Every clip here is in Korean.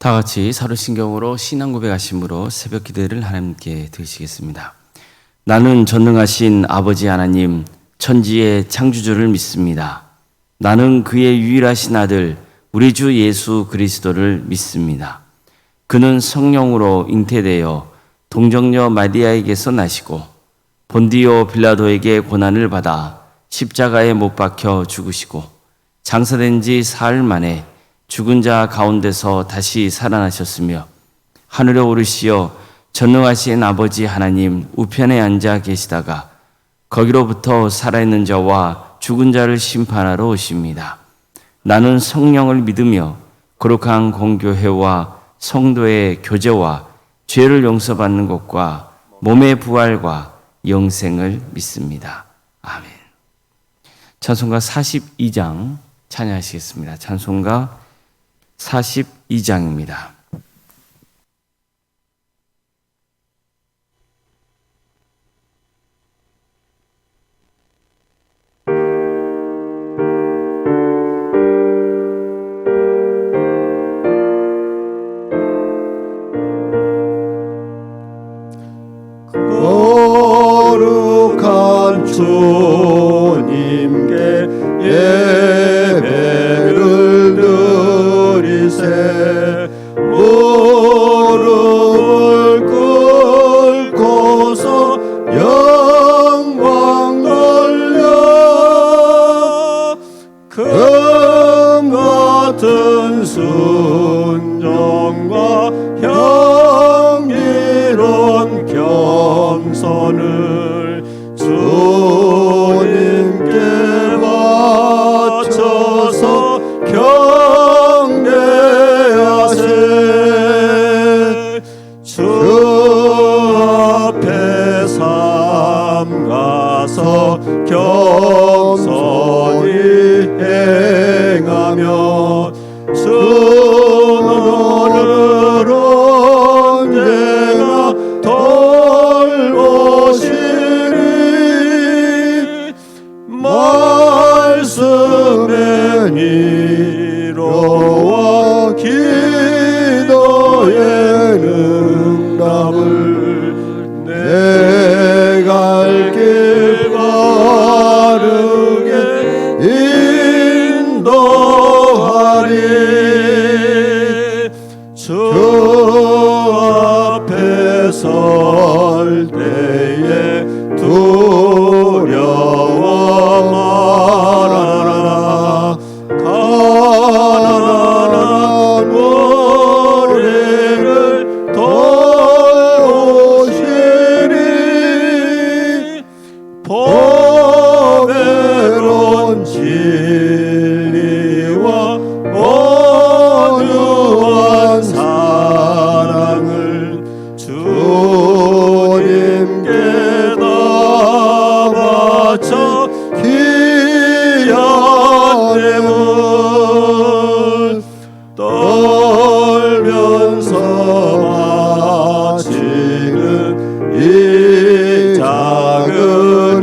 다 같이 사도신경으로 신앙 고백하심으로 새벽 기도를 하나님께 드리시겠습니다. 나는 전능하신 아버지 하나님, 천지의 창조주를 믿습니다. 나는 그의 유일하신 아들 우리 주 예수 그리스도를 믿습니다. 그는 성령으로 잉태되어 동정녀 마리아에게서 나시고 본디오 빌라도에게 고난을 받아 십자가에 못 박혀 죽으시고 장사된 지 사흘 만에 죽은 자 가운데서 다시 살아나셨으며 하늘에 오르시어 전능하신 아버지 하나님 우편에 앉아 계시다가 거기로부터 살아있는 자와 죽은 자를 심판하러 오십니다. 나는 성령을 믿으며 거룩한 공교회와 성도의 교제와 죄를 용서받는 것과 몸의 부활과 영생을 믿습니다. 아멘. 찬송가 42장 찬양하시겠습니다. 찬송가 42장입니다. 거룩한 주님께 예배를 드리세. 무릎을 꿇고서 영광 돌려 금 같은 순종과 향기로운 겸손을 주님께 바쳐서 경배하세. 주 앞에 삼가서 겸손히 행하며 주는 오늘 언제나 돌보시리. 말씀의 위로와 기도의 응답을 내 갈 길 바르게 인도하리. 주 앞에 설 때에 두려워 말아라. 가난한 우리를 도우시리. 보배로운 진리와 온유한 사랑을 주님께 다 바쳐 귀한 예물 떨면서 바치는 이 작은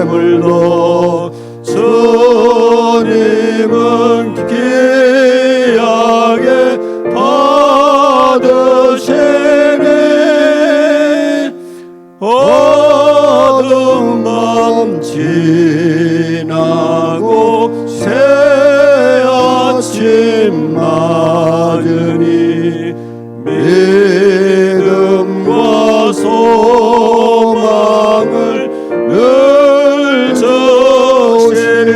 예물도 주님은 귀하게 받으시네. 어두운 밤 지나고 새 아침 맞으니 믿음과 소망을 늘 주시니.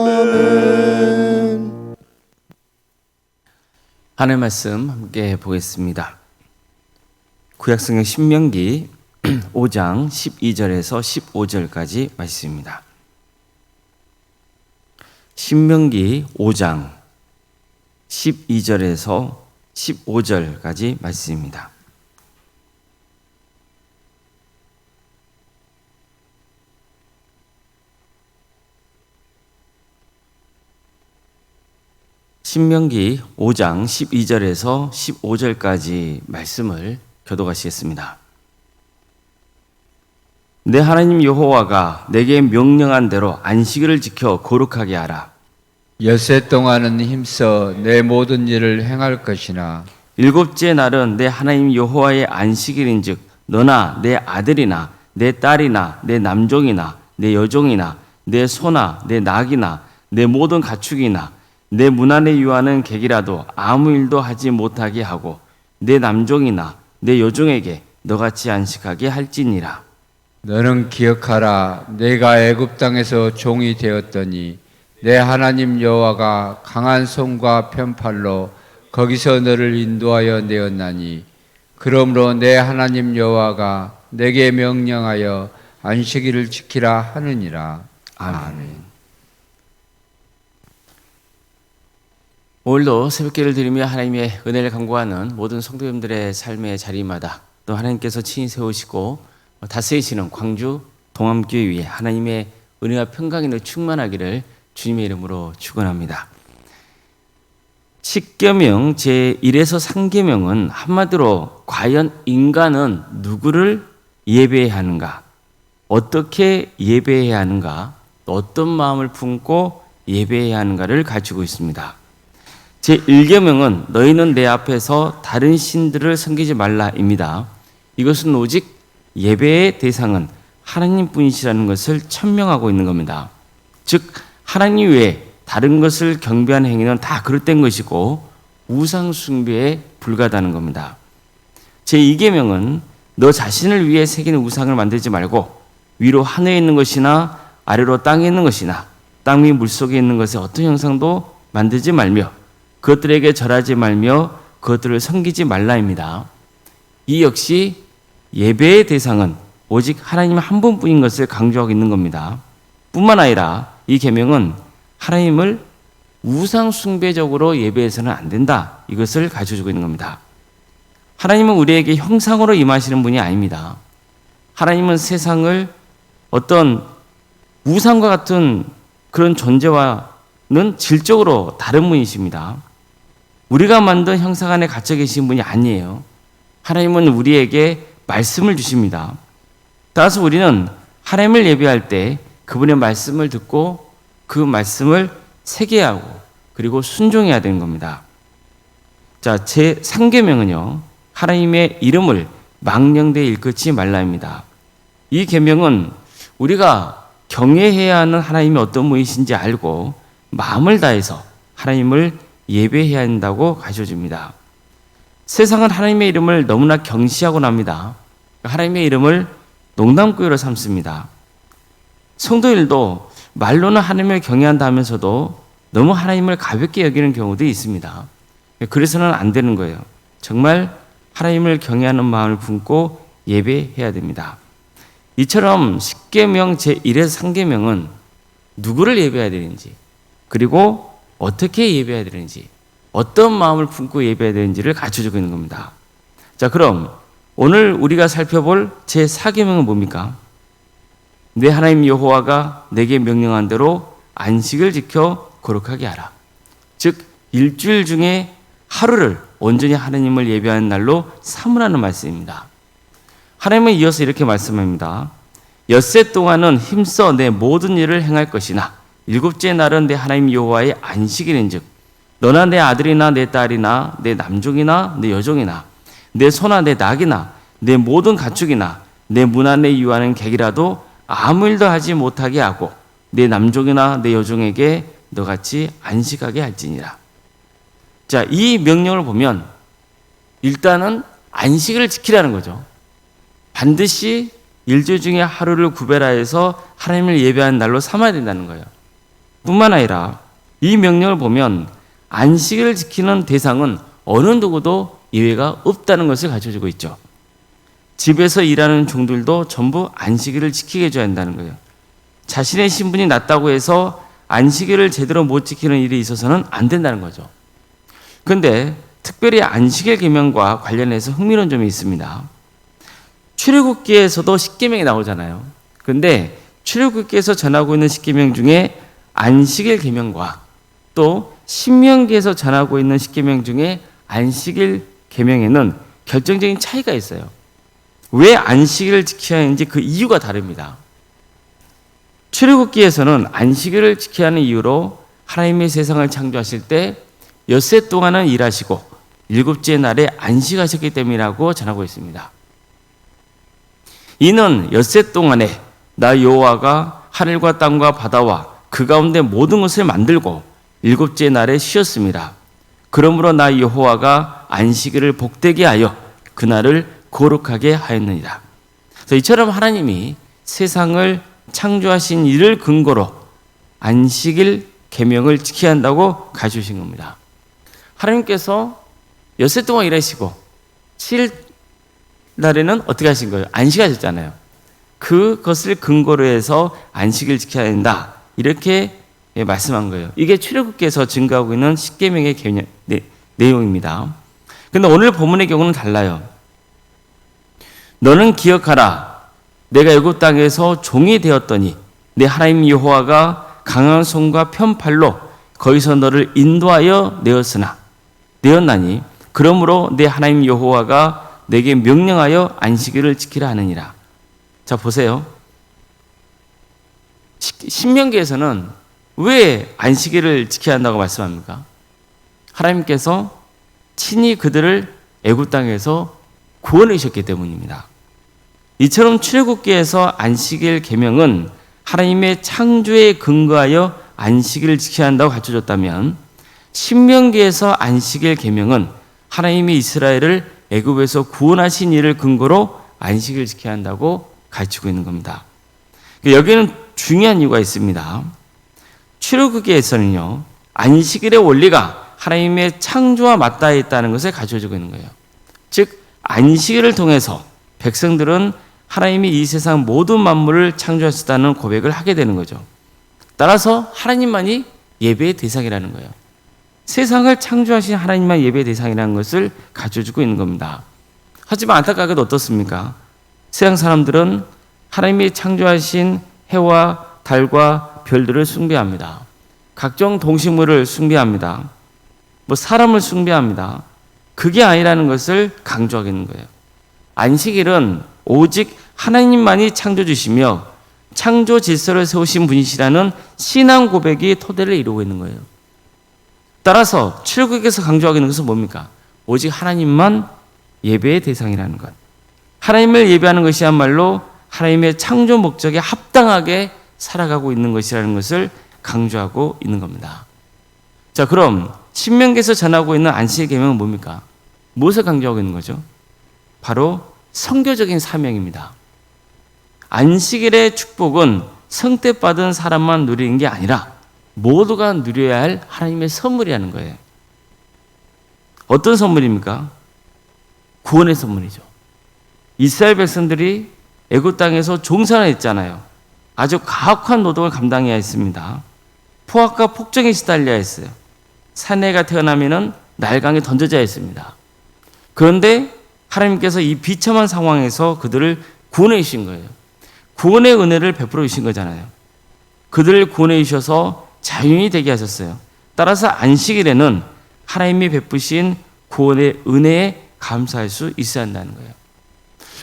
아멘. 하나님의 말씀 함께 보겠습니다. 구약성경 신명기 5장 12절에서 15절까지 말씀입니다. 신명기 5장 12절에서 15절까지 말씀입니다. 신명기 5장 12절에서 15절까지 말씀을 교독하시겠습니다. 내 하나님 여호와가 내게 명령한 대로 안식일을 지켜 거룩하게 하라. 엿새 동안은 힘써 내 모든 일을 행할 것이나 일곱째 날은 내 하나님 여호와의 안식일인즉 너나 내 아들이나 내 딸이나 내 남종이나 내 여종이나 내 소나 내 낙이나 내 모든 가축이나 내 문 안에 유하는 객이라도 아무 일도 하지 못하게 하고 내 남종이나 내 여종에게 너같이 안식하게 할지니라. 너는 기억하라. 내가 애굽 땅에서 종이 되었더니 내 하나님 여호와가 강한 손과 편팔로 거기서 너를 인도하여 내었나니 그러므로 내 하나님 여호와가 내게 명령하여 안식일을 지키라 하느니라. 아멘. 오늘도 새벽기를 드리며 하나님의 은혜를 간구하는 모든 성도님들의 삶의 자리마다 또 하나님께서 친히 세우시고 다스리시는 광주 동암교회 위에 하나님의 은혜와 평강이 충만하기를 주님의 이름으로 축원합니다. 십계명 제1에서 3계명은 한마디로 과연 인간은 누구를 예배해야 하는가, 어떻게 예배해야 하는가, 또 어떤 마음을 품고 예배해야 하는가를 가지고 있습니다. 제1계명은 너희는 내 앞에서 다른 신들을 섬기지 말라입니다. 이것은 오직 예배의 대상은 하나님뿐이시라는 것을 천명하고 있는 겁니다. 즉 하나님 외에 다른 것을 경배하는 행위는 다 그릇된 것이고 우상 숭배에 불과하다는 겁니다. 제2계명은 너 자신을 위해 새기는 우상을 만들지 말고 위로 하늘에 있는 것이나 아래로 땅에 있는 것이나 땅 위 물속에 있는 것의 어떤 형상도 만들지 말며 그것들에게 절하지 말며 그것들을 섬기지 말라입니다. 이 역시 예배의 대상은 오직 하나님 한 분뿐인 것을 강조하고 있는 겁니다. 뿐만 아니라 이 계명은 하나님을 우상 숭배적으로 예배해서는 안 된다, 이것을 가르쳐주고 있는 겁니다. 하나님은 우리에게 형상으로 임하시는 분이 아닙니다. 하나님은 세상을 어떤 우상과 같은 그런 존재와는 질적으로 다른 분이십니다. 우리가 만든 형상 안에 갇혀 계신 분이 아니에요. 하나님은 우리에게 말씀을 주십니다. 따라서 우리는 하나님을 예배할 때 그분의 말씀을 듣고 그 말씀을 새겨야 하고 그리고 순종해야 되는 겁니다. 자, 제3계명은요, 하나님의 이름을 망령되이 일컫지 말라입니다. 이 계명은 우리가 경외해야 하는 하나님이 어떤 분이신지 알고 마음을 다해서 하나님을 예배해야 한다고 가르쳐줍니다. 세상은 하나님의 이름을 너무나 경시하곤 합니다. 하나님의 이름을 농담꾸러기로 삼습니다. 성도들도 말로는 하나님을 경외한다 하면서도 너무 하나님을 가볍게 여기는 경우도 있습니다. 그래서는 안 되는 거예요. 정말 하나님을 경외하는 마음을 품고 예배해야 됩니다. 이처럼 십계명 제1에서 3계명은 누구를 예배해야 되는지, 그리고 어떻게 예배해야 되는지, 어떤 마음을 품고 예배해야 되는지를 가르쳐주고 있는 겁니다. 자, 그럼 오늘 우리가 살펴볼 제4계명은 뭡니까? 내 하나님 여호와가 내게 명령한 대로 안식을 지켜 거룩하게 하라. 즉 일주일 중에 하루를 온전히 하나님을 예배하는 날로 삼으라는 말씀입니다. 하나님은 이어서 이렇게 말씀합니다. 엿새 동안은 힘써 내 모든 일을 행할 것이나 일곱째 날은 내 하나님 여호와의 안식일인즉 너나 내 아들이나 내 딸이나 내 남종이나 내 여종이나 내 소나 내 낙이나 내 모든 가축이나 내 문 안에 유하는 객이라도 아무 일도 하지 못하게 하고 내 남종이나 내 여종에게 너같이 안식하게 할지니라. 자, 이 명령을 보면 일단은 안식을 지키라는 거죠. 반드시 일주일 중에 하루를 구별하여서 하나님을 예배하는 날로 삼아야 된다는 거예요. 뿐만 아니라 이 명령을 보면 안식을 지키는 대상은 어느 누구도 예외가 없다는 것을 가르쳐주고 있죠. 집에서 일하는 종들도 전부 안식일을 지키게 해줘야 한다는 거예요. 자신의 신분이 낮다고 해서 안식일을 제대로 못 지키는 일이 있어서는 안 된다는 거죠. 그런데 특별히 안식일 계명과 관련해서 흥미로운 점이 있습니다. 출애굽기에서도 십계명이 나오잖아요. 그런데 출애굽기에서 전하고 있는 십계명 중에 안식일 계명과 또 신명기에서 전하고 있는 십계명 중에 안식일 계명에는 결정적인 차이가 있어요. 왜 안식일을 지켜야 하는지 그 이유가 다릅니다. 출애굽기에서는 안식일을 지켜야 하는 이유로 하나님이 세상을 창조하실 때 엿새 동안은 일하시고 일곱째 날에 안식하셨기 때문이라고 전하고 있습니다. 이는 엿새 동안에 나 여호와가 하늘과 땅과 바다와 그 가운데 모든 것을 만들고 일곱째 날에 쉬었습니다. 그러므로 나 여호와가 안식일을 복되게 하여 그날을 거룩하게 하였느니라. 그래서 이처럼 하나님이 세상을 창조하신 일을 근거로 안식일 계명을 지켜야 한다고 가르치신 겁니다. 하나님께서 엿새 동안 일하시고 7일 날에는 어떻게 하신 거예요? 안식하셨잖아요. 그것을 근거로 해서 안식일 지켜야 된다. 이렇게 말씀한 거예요. 이게 출애굽기에서 증거하고 있는 십계명의 내용입니다. 그런데 오늘 본문의 경우는 달라요. 너는 기억하라. 내가 애굽 땅에서 종이 되었더니 내 하나님 여호와가 강한 손과 편팔로 거기서 너를 인도하여 내었나니 그러므로 내 하나님 여호와가 내게 명령하여 안식일을 지키라 하느니라. 자, 보세요. 신명기에서는 왜 안식일을 지켜야 한다고 말씀합니까? 하나님께서 친히 그들을 애굽 땅에서 구원해 주셨기 때문입니다. 이처럼 출애굽기에서 안식일 계명은 하나님의 창조에 근거하여 안식일을 지켜야 한다고 가르쳐줬다면 신명기에서 안식일 계명은 하나님이 이스라엘을 애굽에서 구원하신 일을 근거로 안식일을 지켜야 한다고 가르치고 있는 겁니다. 여기는 중요한 이유가 있습니다. 출애굽기에서는요, 안식일의 원리가 하나님의 창조와 맞닿아 있다는 것을 가르쳐주고 있는 거예요. 즉 안식일을 통해서 백성들은 하나님이 이 세상 모든 만물을 창조하셨다는 고백을 하게 되는 거죠. 따라서 하나님만이 예배의 대상이라는 거예요. 세상을 창조하신 하나님만 예배의 대상이라는 것을 가르쳐주고 있는 겁니다. 하지만 안타깝게도 어떻습니까? 세상 사람들은 하나님이 창조하신 해와 달과 별들을 숭배합니다. 각종 동식물을 숭배합니다. 사람을 숭배합니다. 그게 아니라는 것을 강조하겠는 거예요. 안식일은 오직 하나님만이 창조주시며 창조 질서를 세우신 분이시라는 신앙 고백이 토대를 이루고 있는 거예요. 따라서 출애굽기에서 강조하고 있는 것은 뭡니까? 오직 하나님만 예배의 대상이라는 것. 하나님을 예배하는 것이야말로 하나님의 창조 목적에 합당하게 살아가고 있는 것이라는 것을 강조하고 있는 겁니다. 자, 그럼 신명기에서 전하고 있는 안식일 계명은 뭡니까? 무엇을 강조하고 있는 거죠? 바로 선교적인 사명입니다. 안식일의 축복은 성택받은 사람만 누리는 게 아니라 모두가 누려야 할 하나님의 선물이라는 거예요. 어떤 선물입니까? 구원의 선물이죠. 이스라엘 백성들이 애굽 땅에서 종살이 했잖아요. 아주 가혹한 노동을 감당해야 했습니다. 포악과 폭정에 시달려야 했어요. 사내가 태어나면은 날강에 던져져야 했습니다. 그런데 하나님께서 이 비참한 상황에서 그들을 구원해 주신 거예요. 구원의 은혜를 베풀어 주신 거잖아요. 그들을 구원해 주셔서 자유인이 되게 하셨어요. 따라서 안식일에는 하나님이 베푸신 구원의 은혜에 감사할 수 있어야 한다는 거예요.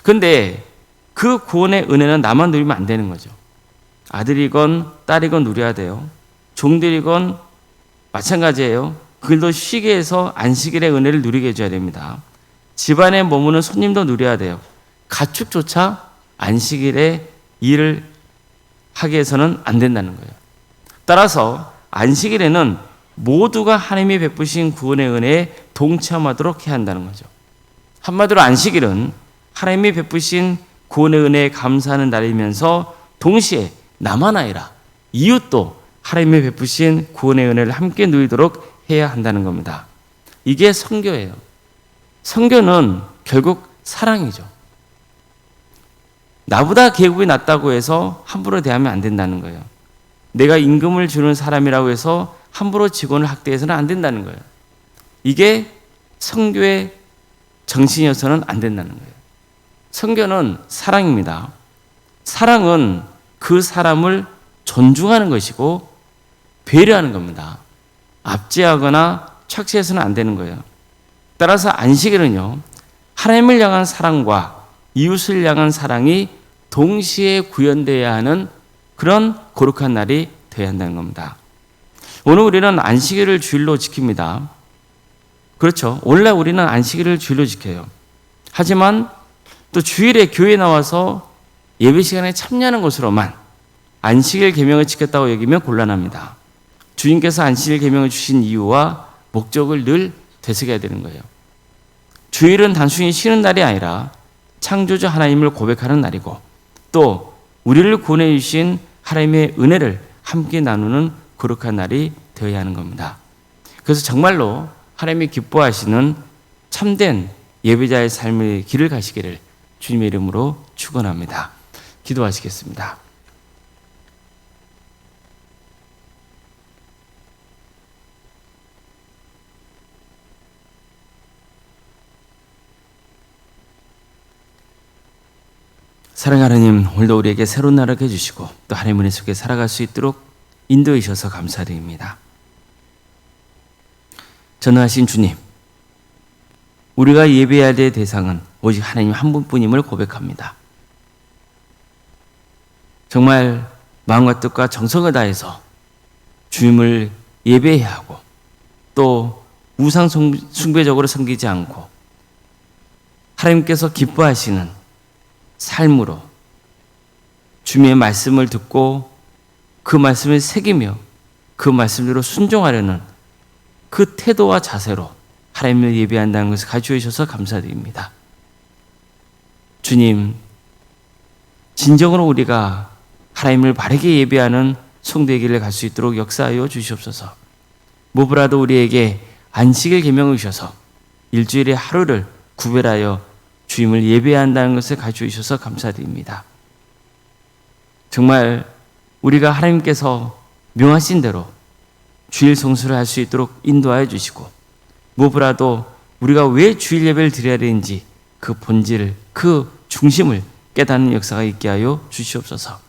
그런데 그 구원의 은혜는 나만 누리면 안 되는 거죠. 아들이건 딸이건 누려야 돼요. 종들이건 마찬가지예요. 그들도 쉬게 해서 안식일의 은혜를 누리게 해줘야 됩니다. 집안에 머무는 손님도 누려야 돼요. 가축조차 안식일에 일을 하게 해서는 안 된다는 거예요. 따라서 안식일에는 모두가 하나님이 베푸신 구원의 은혜에 동참하도록 해야 한다는 거죠. 한마디로 안식일은 하나님이 베푸신 구원의 은혜에 감사하는 날이면서 동시에 나만 아니라 이웃도 하나님이 베푸신 구원의 은혜를 함께 누리도록 해야 한다는 겁니다. 이게 선교예요. 선교는 결국 사랑이죠. 나보다 계급이 낮다고 해서 함부로 대하면 안 된다는 거예요. 내가 임금을 주는 사람이라고 해서 함부로 직원을 학대해서는 안 된다는 거예요. 이게 선교의 정신이어서는 안 된다는 거예요. 선교는 사랑입니다. 사랑은 그 사람을 존중하는 것이고 배려하는 겁니다. 압제하거나 착시해서는 안 되는 거예요. 따라서 안식일은요, 하나님을 향한 사랑과 이웃을 향한 사랑이 동시에 구현되어야 하는 그런 거룩한 날이 되어야 한다는 겁니다. 오늘 우리는 안식일을 주일로 지킵니다. 그렇죠. 원래 우리는 안식일을 주일로 지켜요. 하지만 또 주일에 교회에 나와서 예배 시간에 참여하는 것으로만 안식일 계명을 지켰다고 여기면 곤란합니다. 주님께서 안식일 계명을 주신 이유와 목적을 늘 되새겨야 되는 거예요. 주일은 단순히 쉬는 날이 아니라 창조주 하나님을 고백하는 날이고 또 우리를 구원해 주신 하나님의 은혜를 함께 나누는 거룩한 날이 되어야 하는 겁니다. 그래서 정말로 하나님이 기뻐하시는 참된 예배자의 삶의 길을 가시기를 주님의 이름으로 축원합니다. 기도하시겠습니다. 사랑하는 하나님, 오늘도 우리에게 새로운 날을 해주시고 또 하나님 은혜 속에 살아갈 수 있도록 인도해 주셔서 감사드립니다. 전능하신 주님, 우리가 예배해야 될 대상은 오직 하나님 한 분뿐임을 고백합니다. 정말 마음과 뜻과 정성을 다해서 주님을 예배해야 하고 또 우상 숭배적으로 섬기지 않고 하나님께서 기뻐하시는 삶으로 주님의 말씀을 듣고 그 말씀을 새기며 그 말씀대로 순종하려는 그 태도와 자세로 하나님을 예배한다는 것을 가르쳐 주셔서 감사드립니다. 주님, 진정으로 우리가 하나님을 바르게 예배하는 성도의 길을 갈 수 있도록 역사하여 주시옵소서. 무엇보다도 우리에게 안식일 계명을 주셔서 일주일의 하루를 구별하여 주님을 예배한다는 것을 가르쳐 주셔서 감사드립니다. 정말 우리가 하나님께서 명하신 대로 주일 성수를 할 수 있도록 인도하여 주시고 무엇보다도 우리가 왜 주일 예배를 드려야 되는지 그 본질, 그 중심을 깨닫는 역사가 있게 하여 주시옵소서.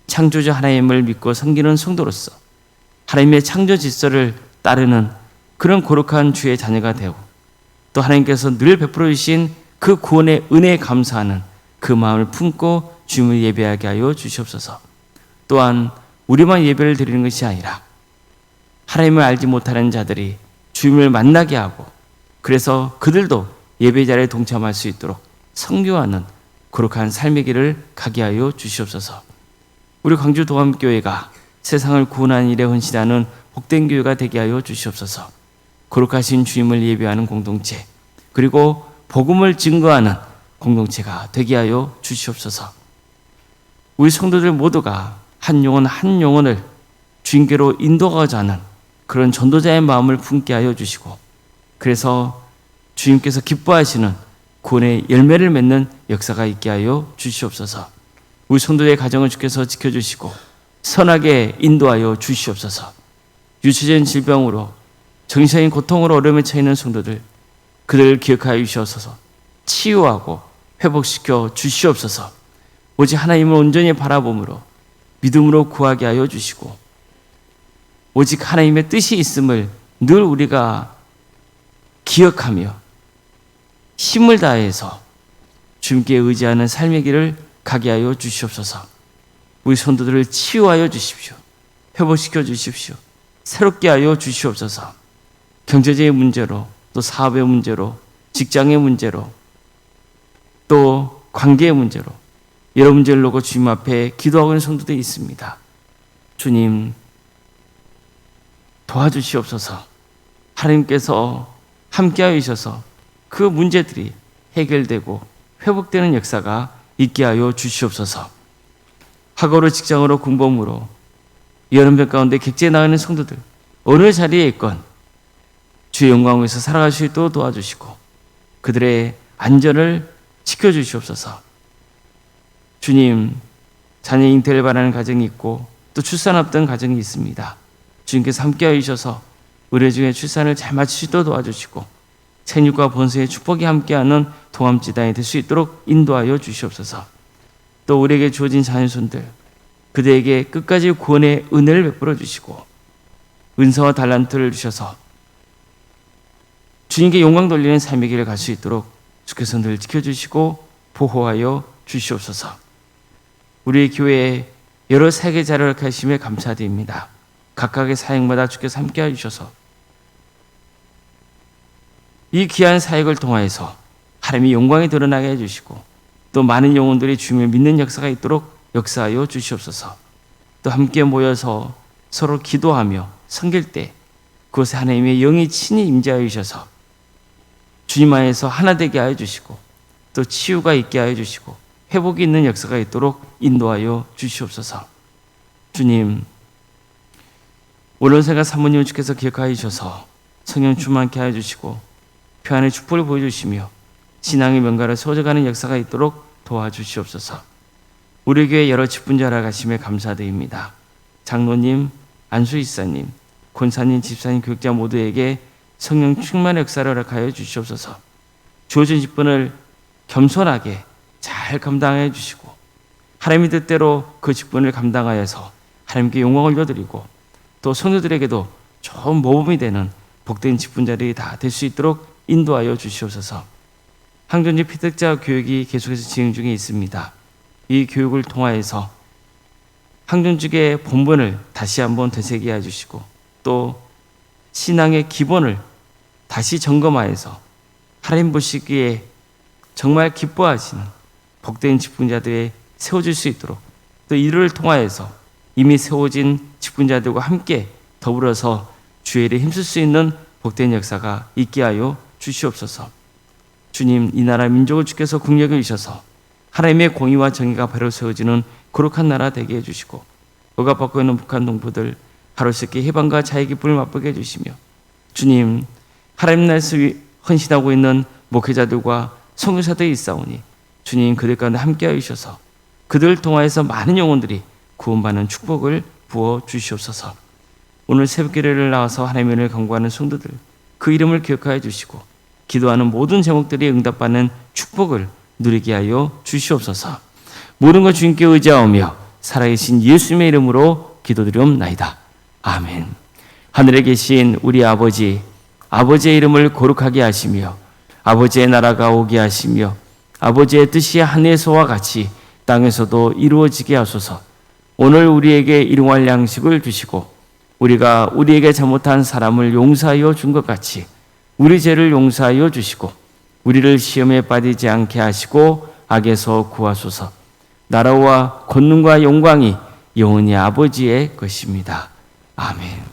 창조주 하나님을 믿고 섬기는 성도로서 하나님의 창조 질서를 따르는 그런 거룩한 주의 자녀가 되고 또 하나님께서 늘 베풀어 주신 그 구원의 은혜에 감사하는 그 마음을 품고 주님을 예배하게 하여 주시옵소서. 또한 우리만 예배를 드리는 것이 아니라 하나님을 알지 못하는 자들이 주님을 만나게 하고 그래서 그들도 예배 자리에 동참할 수 있도록 성교하는 거룩한 삶의 길을 가게 하여 주시옵소서. 우리 광주 도암교회가 세상을 구원하는 일에 헌신하는 복된 교회가 되게 하여 주시옵소서. 거룩하신 주님을 예배하는 공동체 그리고 복음을 증거하는 공동체가 되게 하여 주시옵소서. 우리 성도들 모두가 한 영혼 한 영혼을 주님께로 인도하고자 하는 그런 전도자의 마음을 품게 하여 주시고 그래서 주님께서 기뻐하시는 구원의 열매를 맺는 역사가 있게 하여 주시옵소서. 우리 성도의 가정을 주께서 지켜주시고 선하게 인도하여 주시옵소서. 유치된 질병으로 정신적인 고통으로 어려움에 처해 있는 성도들 그들을 기억하여 주시옵소서. 치유하고 회복시켜 주시옵소서. 오직 하나님을 온전히 바라봄으로 믿음으로 구하게 하여 주시고 오직 하나님의 뜻이 있음을 늘 우리가 기억하며 힘을 다해서 주님께 의지하는 삶의 길을 가게 하여 주시옵소서. 우리 성도들을 치유하여 주십시오. 회복시켜 주십시오. 새롭게 하여 주시옵소서. 경제적인 문제로 또 사업의 문제로 직장의 문제로 또 관계의 문제로 여러 문제를 놓고 주님 앞에 기도하고 있는 성도들이 있습니다. 주님 도와주시옵소서. 하나님께서 함께하여 주셔서 그 문제들이 해결되고 회복되는 역사가 있게 하여 주시옵소서. 학업으로 직장으로 군복무로 여름병 가운데 객지에 나가 있는 성도들 어느 자리에 있건 주의 영광을 위해서 살아갈 수 있도록 도와주시고 그들의 안전을 지켜주시옵소서. 주님, 자녀 잉태를 바라는 가정이 있고 또 출산 앞둔 가정이 있습니다. 주님께서 함께하여 주셔서 의뢰 중에 출산을 잘 마칠 수 있도록 도와주시고 생육과 번성의 축복이 함께하는 동암지단이 될 수 있도록 인도하여 주시옵소서. 또 우리에게 주어진 자녀손들 그들에게 끝까지 구원의 은혜를 베풀어 주시고 은사와 달란트를 주셔서 주님께 영광 돌리는 삶의 길을 갈 수 있도록 주께서 늘 지켜주시고 보호하여 주시옵소서. 우리 교회에 여러 사역자를 허락하심에 감사드립니다. 각각의 사역마다 주께서 함께해 주셔서 이 귀한 사역을 통하여서 하나님의 영광이 드러나게 해주시고 또 많은 영혼들이 주님을 믿는 역사가 있도록 역사하여 주시옵소서. 또 함께 모여서 서로 기도하며 섬길 때 그곳에 하나님의 영이 친히 임재하여 주셔서 주님 안에서 하나 되게 하여 주시고 또 치유가 있게 하여 주시고 회복이 있는 역사가 있도록 인도하여 주시옵소서. 주님, 오른생각 사모님을 주께서 기억하여 주셔서 성령 충만케 하여 주시고 평안의 축복을 보여주시며 신앙의 명가를 세워져가는 역사가 있도록 도와주시옵소서. 우리 교회 여러 직분자라 가심에 감사드립니다. 장로님, 안수이사님, 권사님, 집사님, 교육자 모두에게 성령 충만의 역사를 허락하여 주시옵소서. 주어진 직분을 겸손하게 잘 감당해 주시고 하나님의 뜻대로 그 직분을 감당하여서 하나님께 영광을 올려드리고 또 성도들에게도 좋은 모범이 되는 복된 직분자들이 다 될 수 있도록 인도하여 주시옵소서. 항전지 피득자 교육이 계속해서 진행 중에 있습니다. 이 교육을 통하여서 항전직의 본분을 다시 한번 되새겨 주시고 또 신앙의 기본을 다시 점검하여서 하나님 보시기에 정말 기뻐하시는 복된 직분자들에 세워질 수 있도록 또 이를 통하여서 이미 세워진 직분자들과 함께 더불어서 주의 일에 힘쓸 수 있는 복된 역사가 있게 하여 주시옵소서. 주님, 이 나라 민족을 주께서 국력을 주셔서 하나님의 공의와 정의가 바로 세워지는 거룩한 나라 되게 해주시고 억압받고 있는 북한 동포들 하루씩 해방과 자유 기쁨을 맛보게 해주시며 주님, 하나님 나라에서 헌신하고 있는 목회자들과 선교사들이 있사오니 주님 그들 가운데 함께하여 주셔서 그들을 통하여서 많은 영혼들이 구원받는 축복을 부어 주시옵소서. 오늘 새벽기도를 나와서 하나님의 은혜를 간구하는 성도들 그 이름을 기억하여 주시고 기도하는 모든 제목들이 응답받는 축복을 누리게 하여 주시옵소서. 모든 것 주님께 의지하오며 살아계신 예수님의 이름으로 기도드리옵나이다. 아멘. 하늘에 계신 우리 아버지, 아버지의 이름을 거룩하게 하시며 아버지의 나라가 오게 하시며 아버지의 뜻이 하늘에서와 같이 땅에서도 이루어지게 하소서. 오늘 우리에게 일용할 양식을 주시고 우리가 우리에게 잘못한 사람을 용서하여 준 것 같이 우리 죄를 용서하여 주시고 우리를 시험에 빠지지 않게 하시고 악에서 구하소서. 나라와 권능과 영광이 영원히 아버지의 것입니다. 아멘.